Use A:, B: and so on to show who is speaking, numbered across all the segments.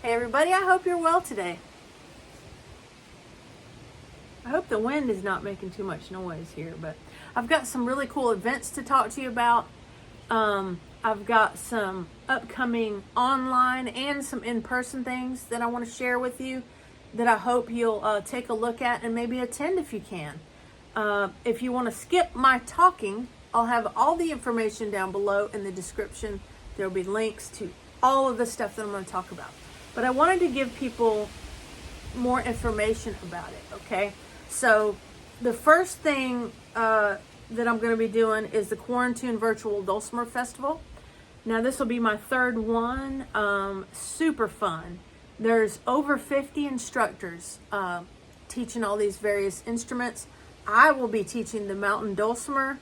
A: Hey everybody, I hope you're well today. I hope the wind is not making too much noise here, but I've got some really cool events to talk to you about. I've got some upcoming online and some in-person things that I want to share with you that I hope you'll take a look at and maybe attend if you can. If you want to skip my talking, I'll have all the information down below in the description. There'll be links to all of the stuff that I'm going to talk about. But I wanted to give people more information about it, okay? So the first thing that I'm going to be doing is the QuaranTUNE Virtual Dulcimer Festival. Now this will be my third one. Super fun. There's over 50 instructors teaching all these various instruments. I will be teaching the mountain dulcimer,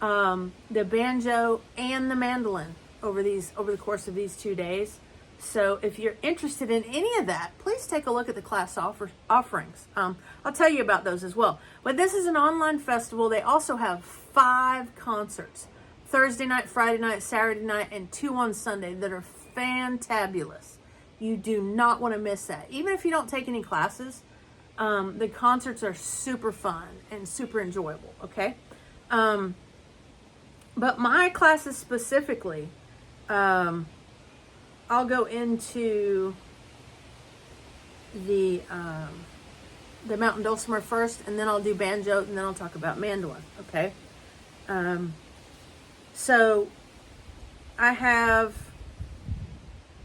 A: the banjo, and the mandolin over the course of these 2 days. So if you're interested in any of that, please take a look at the class offerings. I'll tell you about those as well. But this is an online festival. They also have 5 concerts, Thursday night, Friday night, Saturday night, and 2 on Sunday that are fantabulous. You do not want to miss that. Even if you don't take any classes, the concerts are super fun and super enjoyable, okay? But my classes specifically, I'll go into the mountain dulcimer first, and then I'll do banjo, and then I'll talk about mandolin, okay? So I have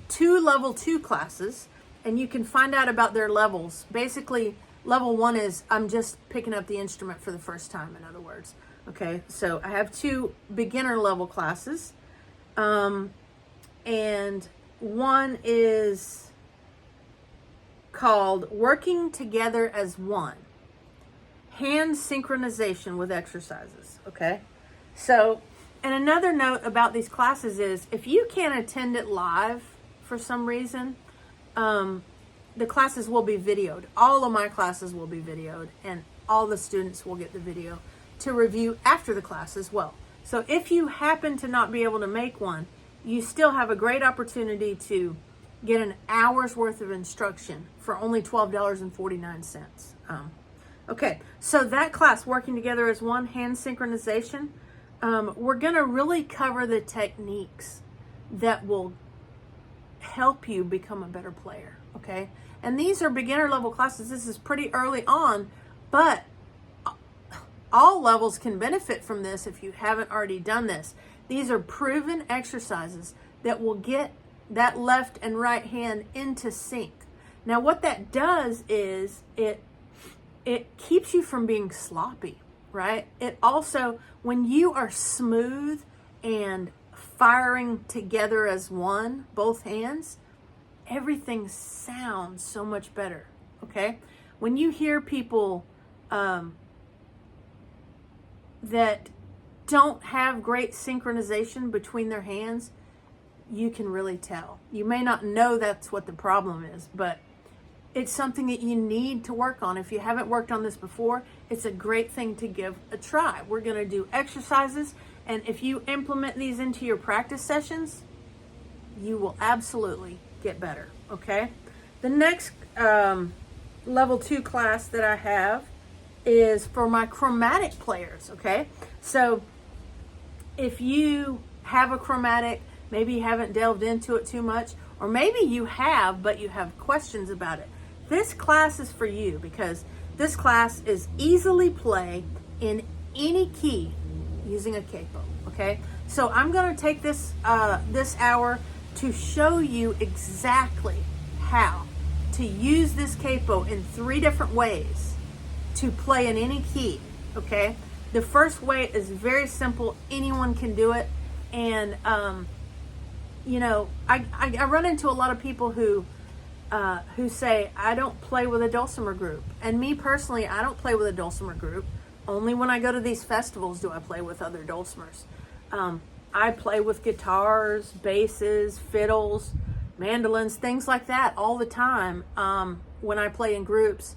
A: 2 level 2 classes, and you can find out about their levels. Basically, level 1 is I'm just picking up the instrument for the first time, in other words, okay? So I have 2 beginner level classes, and one is called Working Together as One, hand synchronization with exercises, okay? So, and another note about these classes is if you can't attend it live for some reason, the classes will be videoed. All of my classes will be videoed, and all the students will get the video to review after the class as well. So if you happen to not be able to make one, you still have a great opportunity to get an hour's worth of instruction for only $12.49. Okay, so that class, Working Together as One, hand synchronization, we're going to really cover the techniques that will help you become a better player, okay? And these are beginner level classes. This is pretty early on, but all levels can benefit from this if you haven't already done this. These are proven exercises that will get that left and right hand into sync. Now what that does is it keeps you from being sloppy, right? It also, when you are smooth and firing together as one, both hands, everything sounds so much better, okay? When you hear people that don't have great synchronization between their hands, you can really tell. You may not know that's what the problem is, but it's something that you need to work on. If you haven't worked on this before, it's a great thing to give a try. We're going to do exercises, and if you implement these into your practice sessions, you will absolutely get better, okay? The next level 2 class that I have is for my chromatic players, okay? So if you have a chromatic, maybe you haven't delved into it too much, or maybe you have, but you have questions about it, this class is for you, because this class is easily play in any key using a capo, okay? So I'm going to take this hour to show you exactly how to use this capo in 3 different ways to play in any key, okay? The first way is very simple. Anyone can do it. And, you know, I run into a lot of people who say, I don't play with a dulcimer group. And me personally, I don't play with a dulcimer group. Only when I go to these festivals do I play with other dulcimers. I play with guitars, basses, fiddles, mandolins, things like that all the time when I play in groups,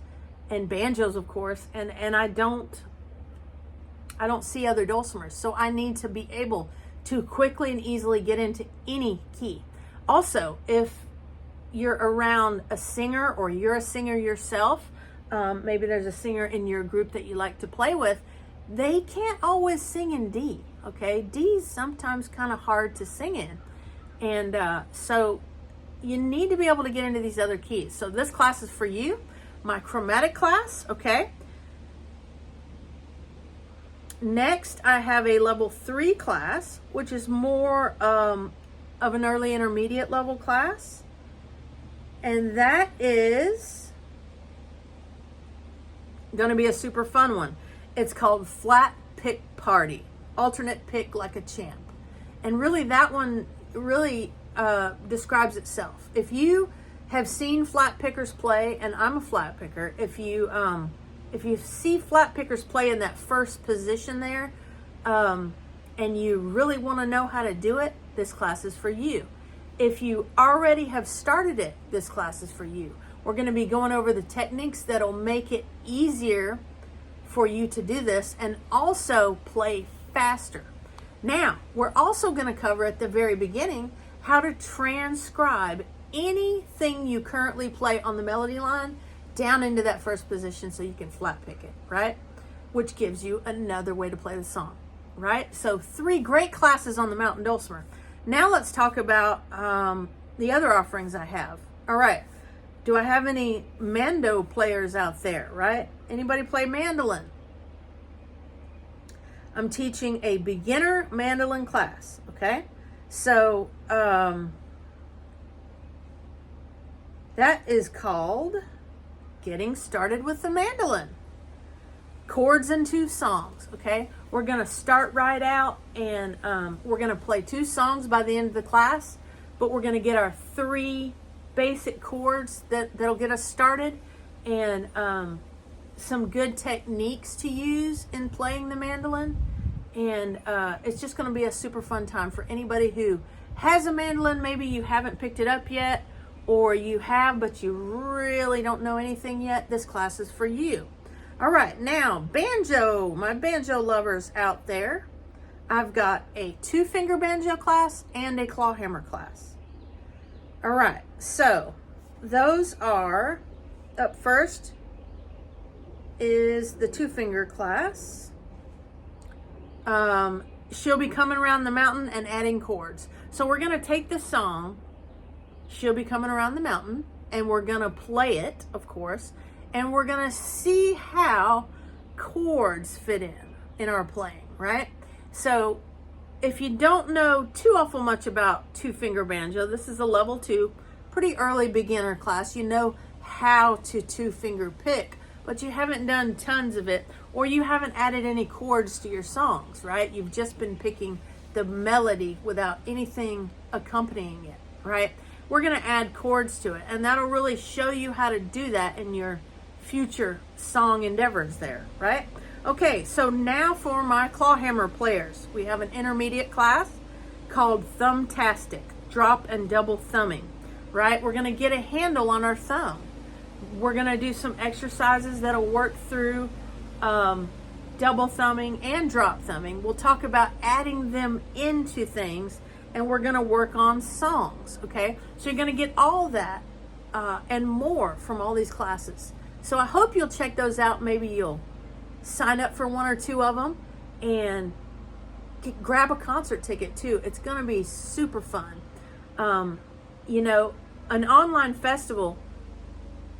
A: and banjos, of course, and I don't see other dulcimers, so I need to be able to quickly and easily get into any key. Also, if you're around a singer or you're a singer yourself, maybe there's a singer in your group that you like to play with, they can't always sing in D, okay? D's sometimes kind of hard to sing in. And so you need to be able to get into these other keys. So this class is for you, my chromatic class, okay? Next, I have a level 3 class, which is more of an early intermediate level class. And that is going to be a super fun one. It's called Flat Pick Party, alternate pick like a champ. And really that one really describes itself. If you have seen flat pickers play, and I'm a flat picker, if you see flat pickers play in that first position there, and you really want to know how to do it, this class is for you. If you already have started it, this class is for you. We're going to be going over the techniques that'll make it easier for you to do this and also play faster. Now, we're also going to cover at the very beginning how to transcribe anything you currently play on the melody line down into that first position so you can flat pick it, right? Which gives you another way to play the song, right? So 3 great classes on the mountain dulcimer. Now let's talk about the other offerings I have. All right. Do I have any mando players out there, right? Anybody play mandolin? I'm teaching a beginner mandolin class, okay? So that is called Getting Started with the Mandolin. Chords and 2 songs, okay? We're going to start right out and we're going to play 2 songs by the end of the class, but we're going to get our 3 basic chords that'll get us started, and some good techniques to use in playing the mandolin. And it's just going to be a super fun time for anybody who has a mandolin. Maybe you haven't picked it up yet, or you have but you really don't know anything yet. This class is for you. All right, now banjo, my banjo lovers out there, I've got a 2-finger banjo class and a claw hammer class. All right, so those are, up first is the 2-finger class. She'll be coming around the mountain and adding chords. So we're going to take the song, She'll Be Coming Around the Mountain, and we're going to play it, of course, and we're going to see how chords fit in our playing, right? So if you don't know too awful much about 2-finger banjo, this is a level 2, pretty early beginner class. You know how to 2-finger pick, but you haven't done tons of it, or you haven't added any chords to your songs, right? You've just been picking the melody without anything accompanying it, right? We're going to add chords to it, and that'll really show you how to do that in your future song endeavors there, right? Okay, so now for my claw hammer players. We have an intermediate class called Thumbtastic, drop and double thumbing, right? We're going to get a handle on our thumb. We're going to do some exercises that'll work through double thumbing and drop thumbing. We'll talk about adding them into things, and we're going to work on songs, okay? So you're going to get all that and more from all these classes. So I hope you'll check those out. Maybe you'll sign up for 1 or 2 of them and grab a concert ticket too. It's going to be super fun. You know, an online festival,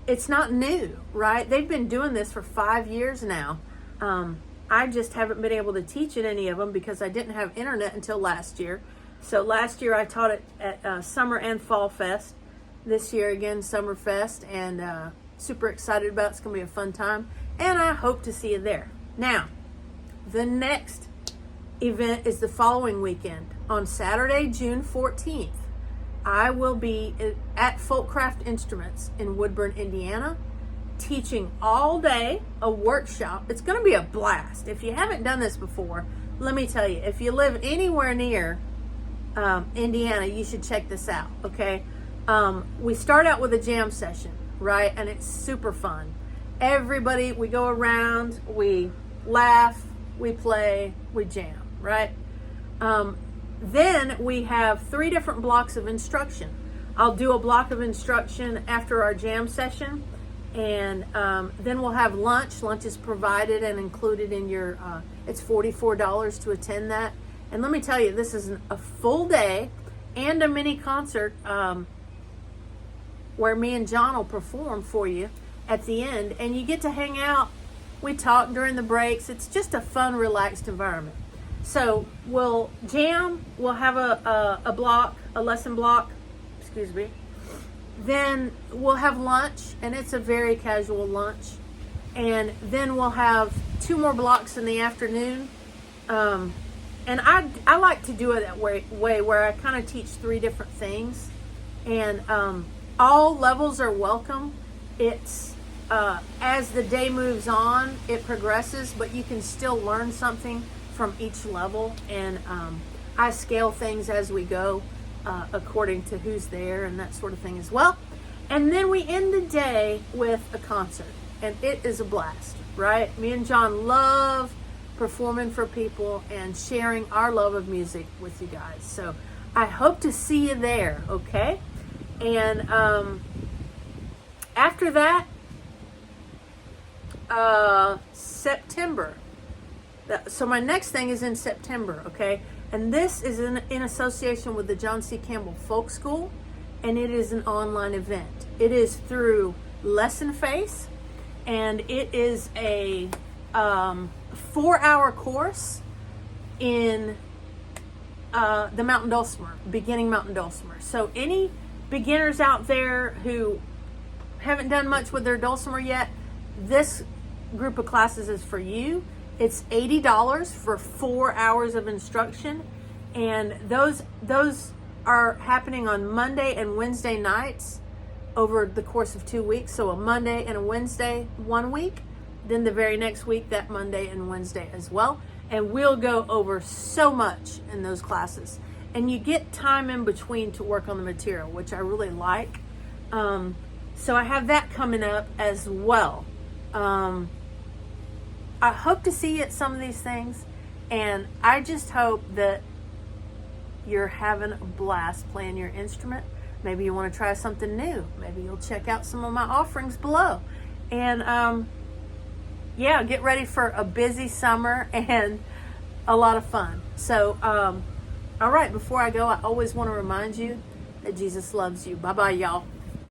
A: it's not new, right? They've been doing this for 5 years now. I just haven't been able to teach at any of them because I didn't have internet until last year. So last year I taught it at Summer and Fall Fest. This year again, Summer Fest, and super excited about it. It's going to be a fun time, and I hope to see you there. Now, the next event is the following weekend. On Saturday, June 14th, I will be at Folkcraft Instruments in Woodburn, Indiana, teaching all day a workshop. It's going to be a blast. If you haven't done this before, let me tell you, if you live anywhere near Indiana, you should check this out, okay? We start out with a jam session, right? And it's super fun. Everybody, we go around, we laugh, we play, we jam, right? Then we have 3 different blocks of instruction. I'll do a block of instruction after our jam session, and then we'll have lunch. Lunch is provided and included in your, it's $44 to attend that. And let me tell you, this is a full day and a mini concert where me and John will perform for you at the end, and you get to hang out. We talk during the breaks. It's just a fun, relaxed environment. So we'll jam, we'll have a block, a lesson block, excuse me. Then we'll have lunch, and it's a very casual lunch. And then we'll have 2 more blocks in the afternoon. And I like to do it that way where I kind of teach 3 different things. And all levels are welcome. It's as the day moves on, it progresses, but you can still learn something from each level. And I scale things as we go according to who's there and that sort of thing as well. And then we end the day with a concert, and it is a blast, right? Me and John love performing for people and sharing our love of music with you guys. So I hope to see you there, okay? And after that, September. So my next thing is in September, okay? And this is in association with the John C. Campbell Folk School, and it is an online event. It is through Lesson Face, and it is a 4-hour course in the mountain dulcimer, beginning mountain dulcimer. So any beginners out there who haven't done much with their dulcimer yet, this group of classes is for you. It's $80 for 4 hours of instruction, and those are happening on Monday and Wednesday nights over the course of 2 weeks. So a Monday and a Wednesday 1 week, then the very next week that Monday and Wednesday as well. And we'll go over so much in those classes, and you get time in between to work on the material, which I really like. So I have that coming up as well. I hope to see you at some of these things, and I just hope that you're having a blast playing your instrument. Maybe you want to try something new. Maybe you'll check out some of my offerings below. And yeah, get ready for a busy summer and a lot of fun. So, all right, before I go, I always want to remind you that Jesus loves you. Bye-bye, y'all.